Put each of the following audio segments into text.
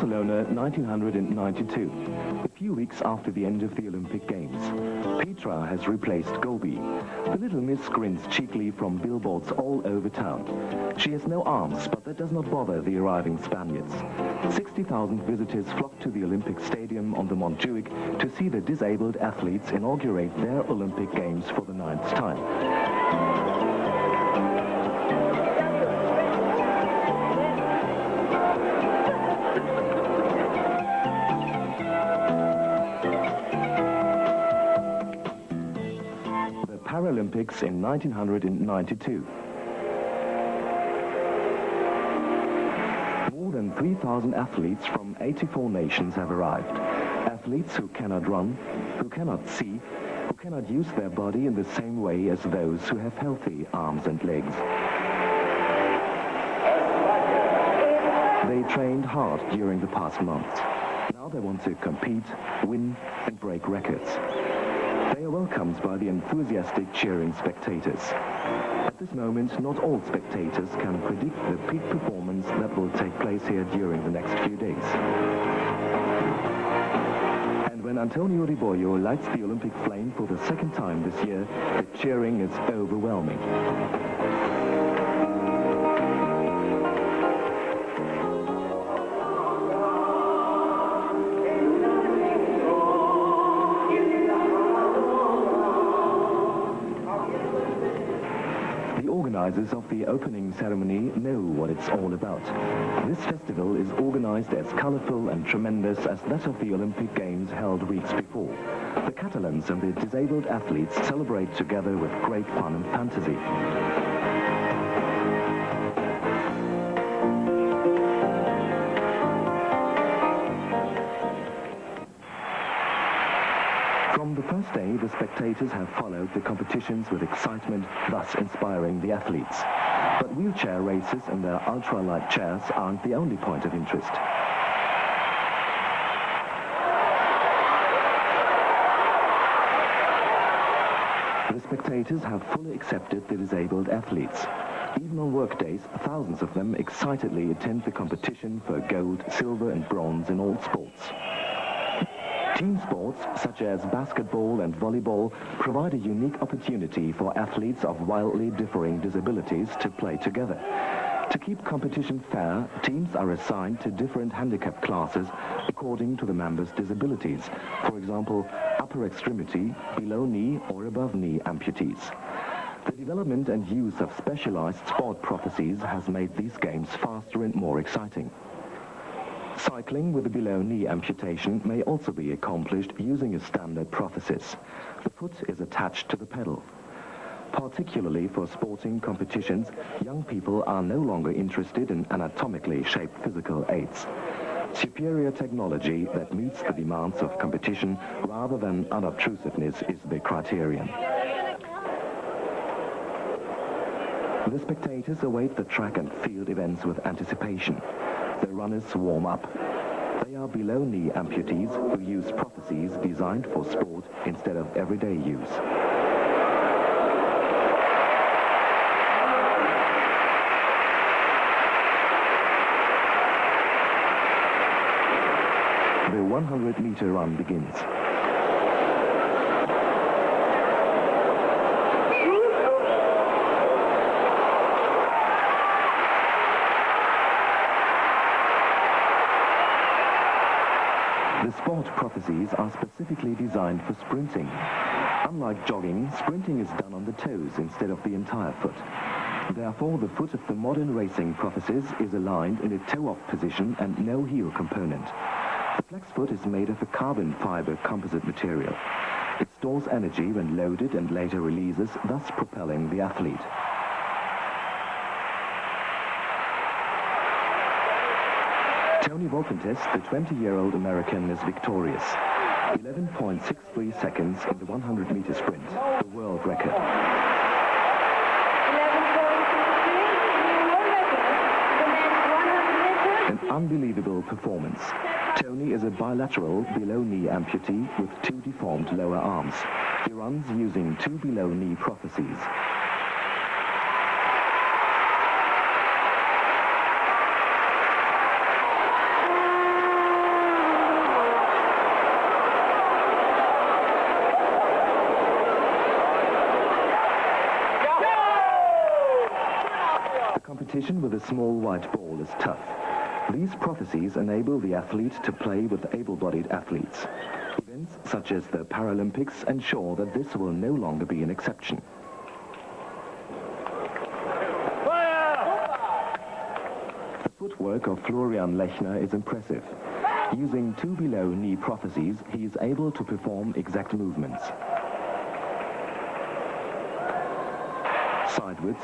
Barcelona 1992, a few weeks after the end of the Olympic Games. Petra has replaced Gobi. The little miss grins cheekily from billboards all over town. She has no arms, but that does not bother the arriving Spaniards. 60,000 visitors flock to the Olympic Stadium on the Montjuic to see the disabled athletes inaugurate their Olympic Games for the 9th time. Paralympics in 1992. More than 3,000 athletes from 84 nations have arrived. Athletes who cannot run, who cannot see, who cannot use their body in the same way as those who have healthy arms and legs. They trained hard during the past months. Now they want to compete, win, and break records. They are welcomed by the enthusiastic cheering spectators. At this moment, not all spectators can predict the peak performance that will take place here during the next few days. And when Antonio Ribollo lights the Olympic flame for the second time this year, the cheering is overwhelming. Organizers of the opening ceremony know what it's all about. This festival is organized as colorful and tremendous as that of the Olympic Games held weeks before. The Catalans and the disabled athletes celebrate together with great fun and fantasy. From the first day, the spectators have followed the competitions with excitement, thus inspiring the athletes. But wheelchair races and their ultra-light chairs aren't the only point of interest. The spectators have fully accepted the disabled athletes. Even on work days, thousands of them excitedly attend the competition for gold, silver and bronze in all sports. Team sports, such as basketball and volleyball, provide a unique opportunity for athletes of wildly differing disabilities to play together. To keep competition fair, teams are assigned to different handicap classes according to the members' disabilities. For example, upper extremity, below knee or above knee amputees. The development and use of specialized sport prostheses has made these games faster and more exciting. Cycling with a below-knee amputation may also be accomplished using a standard prosthesis. The foot is attached to the pedal. Particularly for sporting competitions, young people are no longer interested in anatomically shaped physical aids. Superior technology that meets the demands of competition rather than unobtrusiveness is the criterion. The spectators await the track and field events with anticipation. The runners warm up. They are below-knee amputees who use prostheses designed for sport instead of everyday use. The 100-meter run begins. The sport prostheses are specifically designed for sprinting. Unlike jogging, sprinting is done on the toes instead of the entire foot. Therefore, the foot of the modern racing prosthesis is aligned in a toe-off position and no heel component. The flex foot is made of a carbon fiber composite material. It stores energy when loaded and later releases, thus propelling the athlete. Tony Volpentes, the 20-year-old American, is victorious. 11.63 seconds in the 100-meter sprint, the world record. An unbelievable performance. Tony is a bilateral below-knee amputee with two deformed lower arms. He runs using two below-knee prostheses. Competition with a small white ball is tough. These prophecies enable the athlete to play with able-bodied athletes. Events such as the Paralympics ensure that this will no longer be an exception. The footwork of Florian Lechner is impressive. Using two below-knee prophecies, he is able to perform exact movements. Sidewards,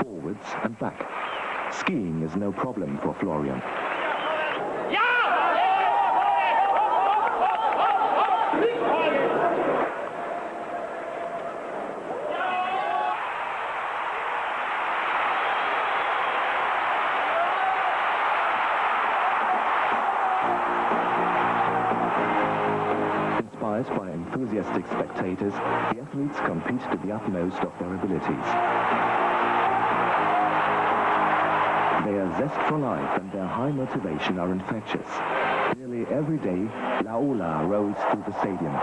forwards and back. Skiing is no problem for Florian. Inspired by enthusiastic spectators, the athletes compete to the utmost of their abilities. Their zest for life and their high motivation are infectious. Nearly every day, La Ola rolls through the stadium.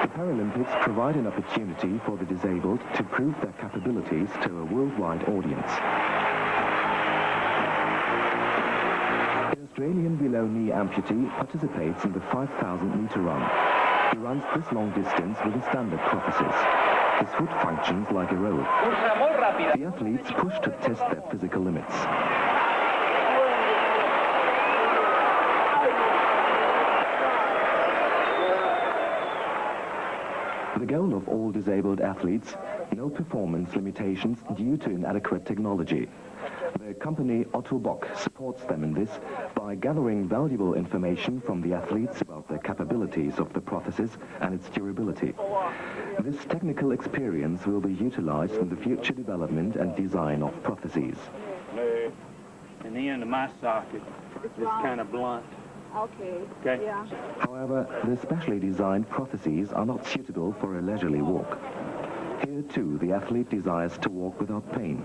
The Paralympics provide an opportunity for the disabled to prove their capabilities to a worldwide audience. Australian below-knee amputee participates in the 5,000-meter run. He runs this long distance with the standard prophecies. His foot functions like a rope. The athletes push to test their physical limits. The goal of all disabled athletes, no performance limitations due to inadequate technology. The company Otto Bock supports them in this by gathering valuable information from the athletes about the capabilities of the prosthesis and its durability. This technical experience will be utilized in the future development and design of prostheses. And the end of my socket is kind of blunt. Okay. Okay. Yeah. However, the specially designed prostheses are not suitable for a leisurely walk. Here, too, the athlete desires to walk without pain.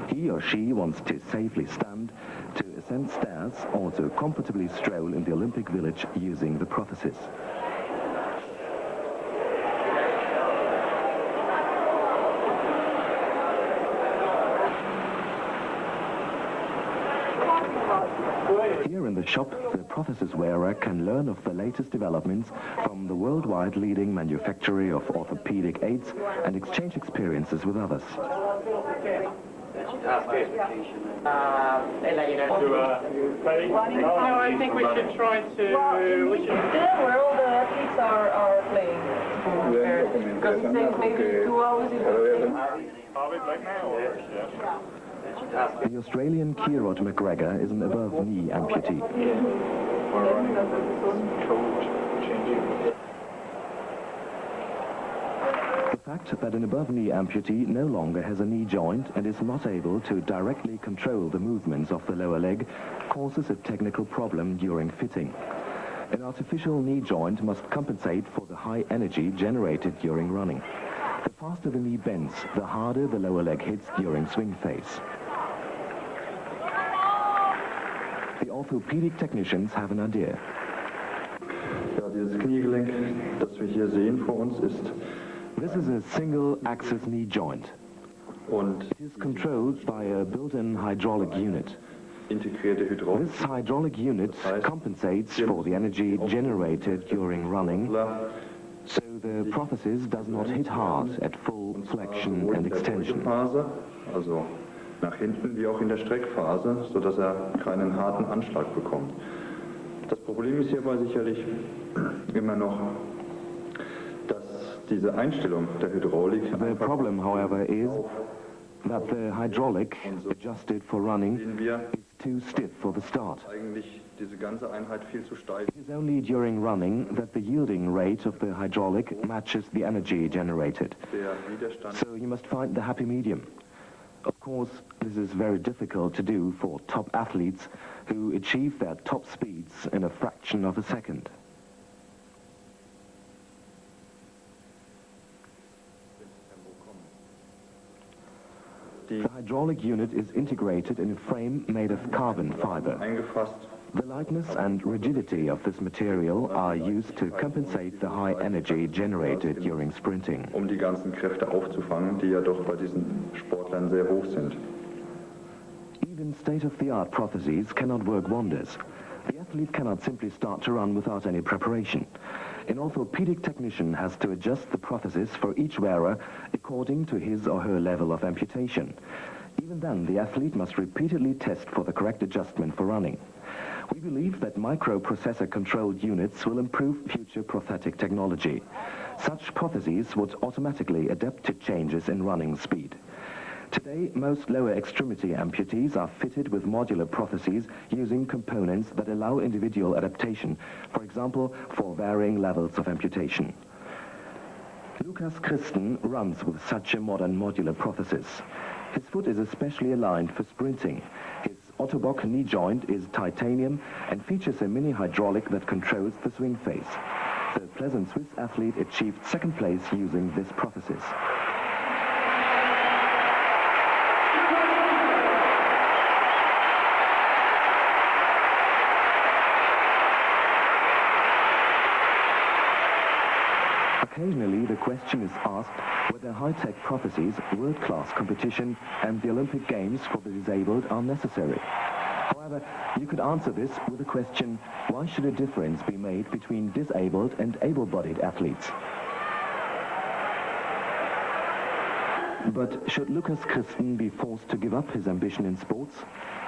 He or she wants to safely stand, to ascend stairs, or to comfortably stroll in the Olympic Village using the prosthesis. Here in the shop, the prosthesis wearer can learn of the latest developments from the worldwide leading manufacturer of orthopedic aids and exchange experiences with others. No, I think we should try to... Where all the athletes are playing. Because it takes maybe 2 hours. The Australian Kierot McGregor is an above-knee amputee. The fact that an above-knee amputee no longer has a knee joint and is not able to directly control the movements of the lower leg causes a technical problem during fitting. An artificial knee joint must compensate for the high energy generated during running. The faster the knee bends, the harder the lower leg hits during swing phase. The orthopedic technicians have an idea. Ja, dieses Kniegelenk, das wir hier sehen vor uns, ist This is a single-axis knee joint. und It is controlled by a built-in hydraulic unit. integrierte Hydraulik. This hydraulic unit compensates for the energy generated during running, so the prosthesis does not hit hard at full flexion and extension. Phase, also nach hinten wie auch in der Streckphase, sodass er keinen harten Anschlag bekommt. Das Problem ist hierbei sicherlich immer noch, dass diese Einstellung der Hydraulik The problem, however, is that the hydraulic, adjusted for running, sehen wir is too stiff for the start. eigentlich diese ganze Einheit viel zu steif. It is only during running that the yielding rate of the hydraulic matches the energy generated. Der Widerstand So you must find the happy medium. Of course, this is very difficult to do for top athletes who achieve their top speeds in a fraction of a second. The hydraulic unit is integrated in a frame made of carbon fiber. eingefasst The lightness and rigidity of this material are used to compensate the high energy generated during sprinting. Die ganzen Kräfte aufzufangen, die ja doch bei diesen Sportlern sehr hoch sind. Even state-of-the-art prostheses cannot work wonders. The athlete cannot simply start to run without any preparation. An orthopedic technician has to adjust the prosthesis for each wearer according to his or her level of amputation. Even then, the athlete must repeatedly test for the correct adjustment for running. We believe that microprocessor-controlled units will improve future prosthetic technology. Such prostheses would automatically adapt to changes in running speed. Today, most lower extremity amputees are fitted with modular prostheses using components that allow individual adaptation, for example, for varying levels of amputation. Lukas Christen runs with such a modern modular prosthesis. His foot is especially aligned for sprinting. His Ottobock knee joint is titanium and features a mini hydraulic that controls the swing phase. The pleasant Swiss athlete achieved second place using this prosthesis. Occasionally, the question is asked whether high-tech prostheses, world-class competition and the Olympic Games for the disabled are necessary. However, you could answer this with the question, why should a difference be made between disabled and able-bodied athletes? But should Lukas Christen be forced to give up his ambition in sports?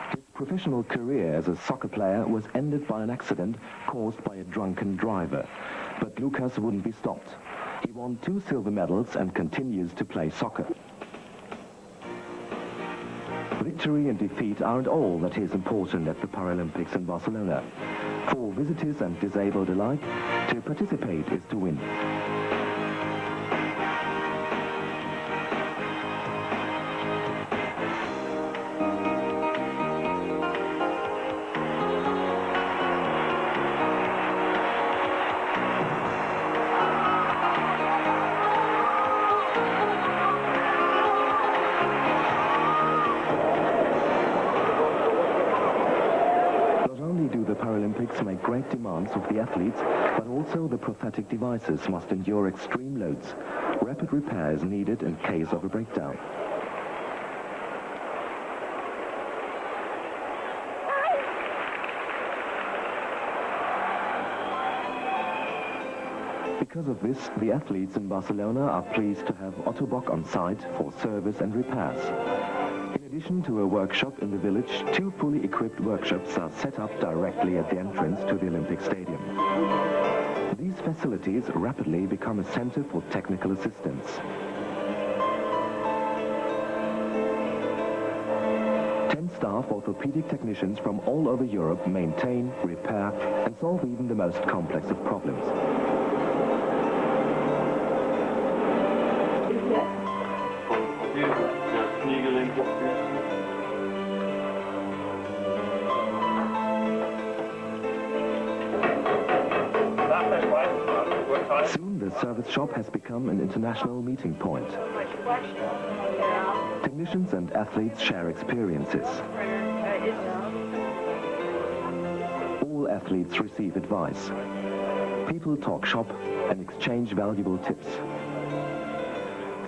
His professional career as a soccer player was ended by an accident caused by a drunken driver. But Lukas wouldn't be stopped. He won 2 silver medals and continues to play soccer. Victory and defeat aren't all that is important at the Paralympics in Barcelona. For visitors and disabled alike, to participate is to win. Paralympics make great demands of the athletes, but also the prosthetic devices must endure extreme loads. Rapid repair is needed in case of a breakdown. Because of this, the athletes in Barcelona are pleased to have Ottobock on site for service and repairs. In addition to a workshop in the village, 2 fully equipped workshops are set up directly at the entrance to the Olympic Stadium. These facilities rapidly become a center for technical assistance. Staff orthopedic technicians from all over Europe maintain, repair and solve even the most complex of problems. Soon the service shop has become an international meeting point. Technicians and athletes share experiences. All athletes receive advice. People talk shop and exchange valuable tips.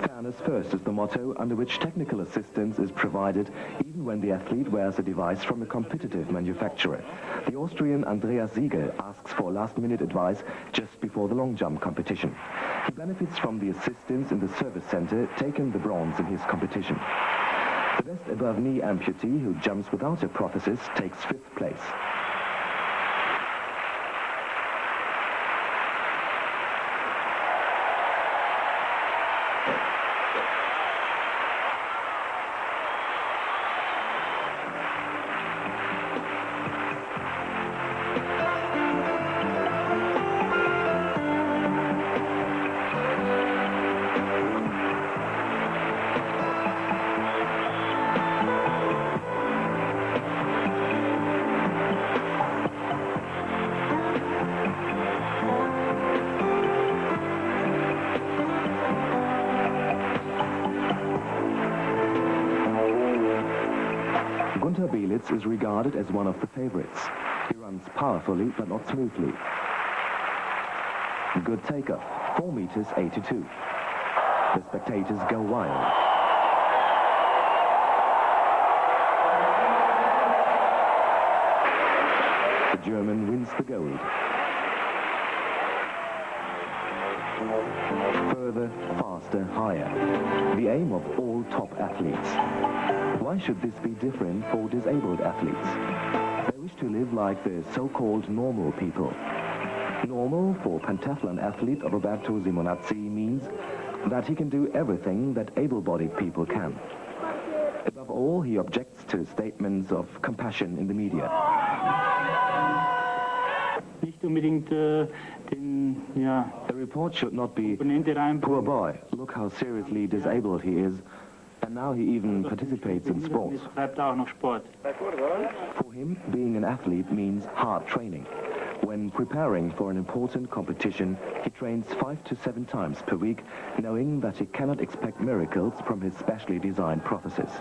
Fairness first is the motto under which technical assistance is provided even when the athlete wears a device from a competitive manufacturer. The Austrian Andreas Siegel asks for last-minute advice just before the long jump competition. He benefits from the assistance in the service center, taking the bronze in his competition. The best above-knee amputee who jumps without a prosthesis takes 5th place. Is regarded as one of the favorites. He runs runs powerfully but not smoothly. Good takeoff, 4 meters 82. The spectators go wild. The German wins the gold. Further, faster, higher. The aim of all top athletes. Why should this be different for disabled athletes? They wish to live like the so-called normal people. Normal for pentathlon athlete Roberto Simonazzi means that he can do everything that able-bodied people can. Above all, he objects to statements of compassion in the media. The report should not be, poor boy, look how seriously disabled he is, and now he even participates in sports. For him, being an athlete means hard training. When preparing for an important competition, he trains 5 to 7 times per week, knowing that he cannot expect miracles from his specially designed prosthesis.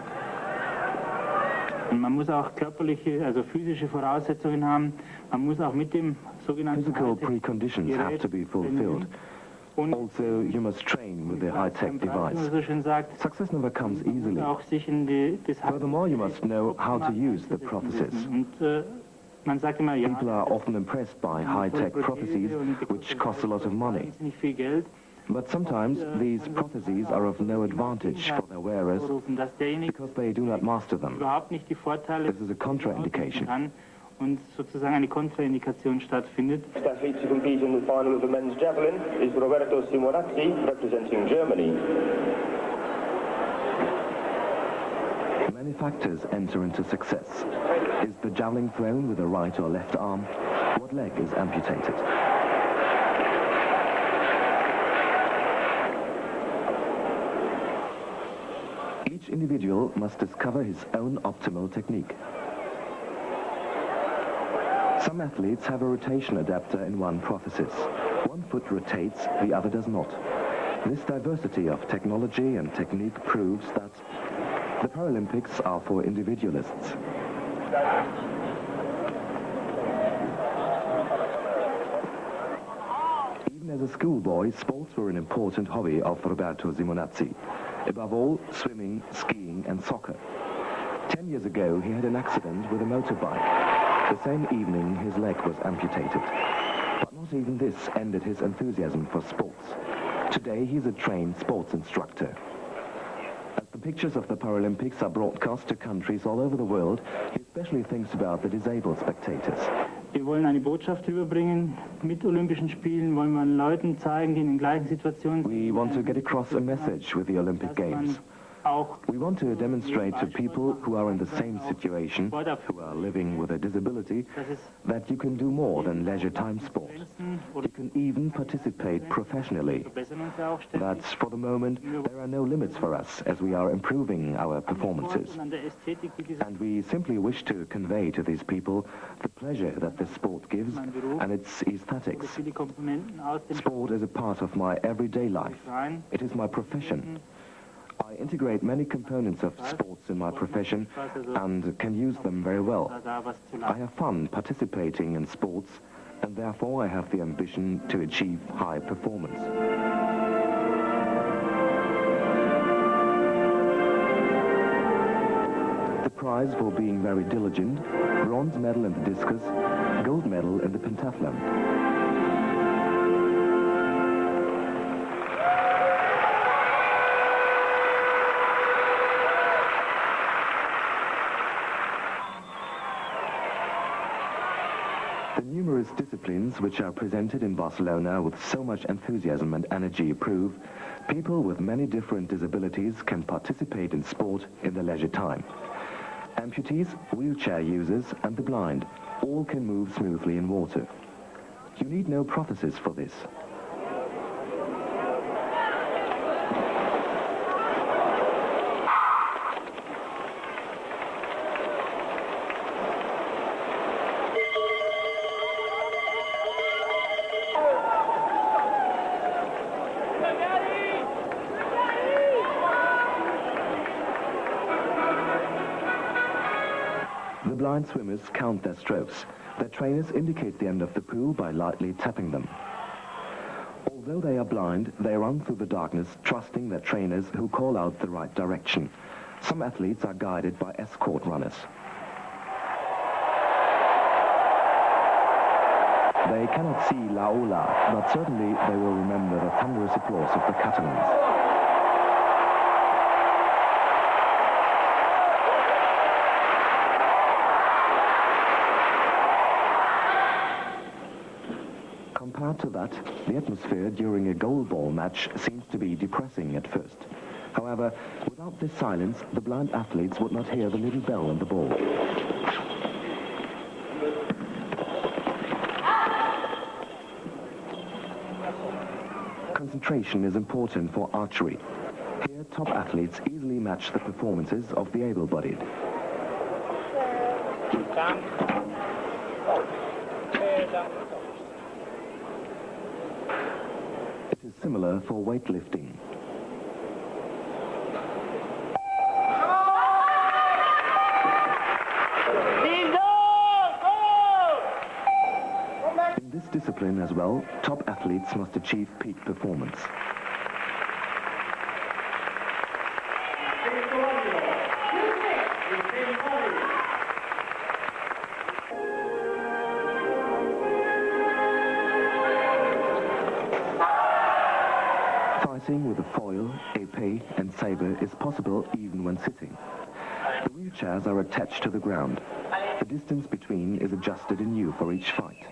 Man muss auch körperliche, also physische Voraussetzungen haben. Man muss auch mit dem sogenannten Physical preconditions have to be fulfilled. Also, you must train with the high-tech device. Success never comes easily. Furthermore, you must know how to use the prosthesis. People are often impressed by high-tech prostheses, which cost a lot of money. But sometimes these prostheses are of no advantage for their wearers because they do not master them. This is a contraindication. Und sozusagen eine Kontraindikation stattfindet. Athlete to compete in the final of the men's javelin is Roberto Simonazzi, representing Germany. Many factors enter into success. Is the javelin thrown with the right or left arm? What leg is amputated? Each individual must discover his own optimal technique. Some athletes have a rotation adapter in one prosthesis. One foot rotates, the other does not. This diversity of technology and technique proves that the Paralympics are for individualists. Even as a schoolboy, sports were an important hobby of Roberto Simonazzi. Above all, swimming, skiing and soccer. 10 years ago, he had an accident with a motorbike. The same evening, his leg was amputated. But not even this ended his enthusiasm for sports. Today, he's a trained sports instructor. As the pictures of the Paralympics are broadcast to countries all over the world, he especially thinks about the disabled spectators. Wir wollen eine Botschaft überbringen. Mit Olympischen Spielen wollen wir Leuten zeigen, die in den gleichen Situationen sind. We want to get across a message with the Olympic Games. We want to demonstrate to people who are in the same situation, who are living with a disability, that you can do more than leisure time sport. You can even participate professionally. That for the moment there are no limits for us as we are improving our performances. And we simply wish to convey to these people the pleasure that this sport gives and its aesthetics. Sport is a part of my everyday life. It is my profession. I integrate many components of sports in my profession and can use them very well. I have fun participating in sports and therefore I have the ambition to achieve high performance. The prize for being very diligent, bronze medal in the discus, gold medal in the pentathlon. The numerous disciplines which are presented in Barcelona with so much enthusiasm and energy prove people with many different disabilities can participate in sport in their leisure time. Amputees, wheelchair users and the blind all can move smoothly in water. You need no prosthesis for this. The blind swimmers count their strokes. Their trainers indicate the end of the pool by lightly tapping them. Although they are blind, they run through the darkness, trusting their trainers who call out the right direction. Some athletes are guided by escort runners. They cannot see La Ola, but certainly they will remember the thunderous applause of the Catalans. Compared to that, the atmosphere during a goalball match seems to be depressing at first. However, without this silence, the blind athletes would not hear the little bell on the ball. Concentration is important for archery. Here, top athletes easily match the performances of the able-bodied. It is similar for weightlifting. In this discipline as well, top athletes must achieve peak performance. Fighting with a foil, épée and saber is possible even when sitting. The wheelchairs are attached to the ground. The distance between is adjusted anew for each fight.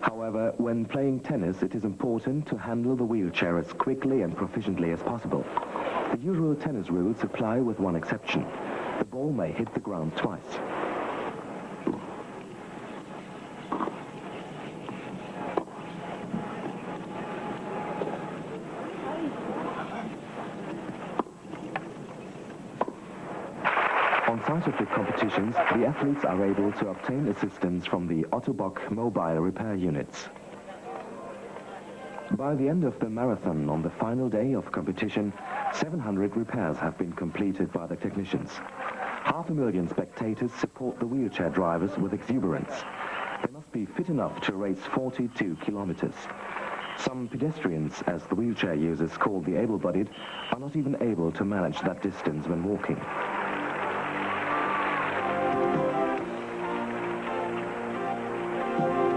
However, when playing tennis, it is important to handle the wheelchair as quickly and proficiently as possible. The usual tennis rules apply with one exception. The ball may hit the ground twice. On site of the competitions, the athletes are able to obtain assistance from the Ottobock mobile repair units. By the end of the marathon on the final day of competition, 700 repairs have been completed by the technicians. 500,000 spectators support the wheelchair drivers with exuberance. They must be fit enough to race 42 kilometers. Some pedestrians, as the wheelchair users call the able-bodied, are not even able to manage that distance when walking.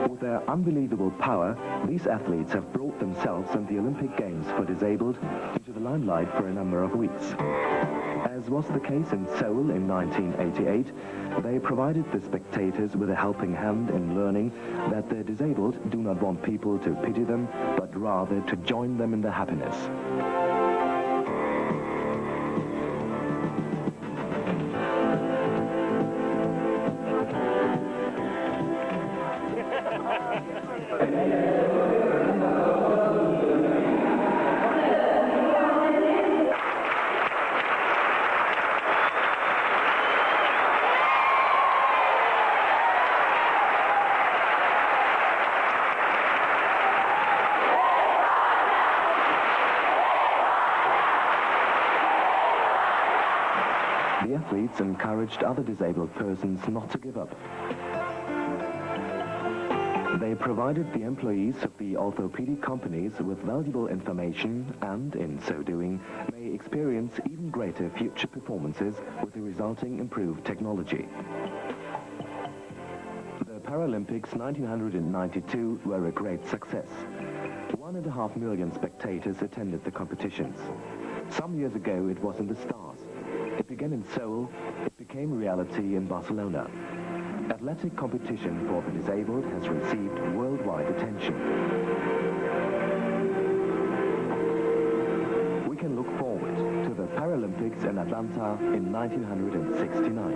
With their unbelievable power, these athletes have brought themselves and the Olympic Games for disabled into the limelight for a number of weeks. As was the case in Seoul in 1988, they provided the spectators with a helping hand in learning that the disabled do not want people to pity them, but rather to join them in their happiness. The athletes encouraged other disabled persons not to give up. They provided the employees of the orthopedic companies with valuable information and, in so doing, may experience even greater future performances with the resulting improved technology. The Paralympics 1992 were a great success. 1.5 million spectators attended the competitions. Some years ago it was in the stars. It began in Seoul, it became reality in Barcelona. Athletic competition for the disabled has received worldwide attention. We can look forward to the Paralympics in Atlanta in 1969.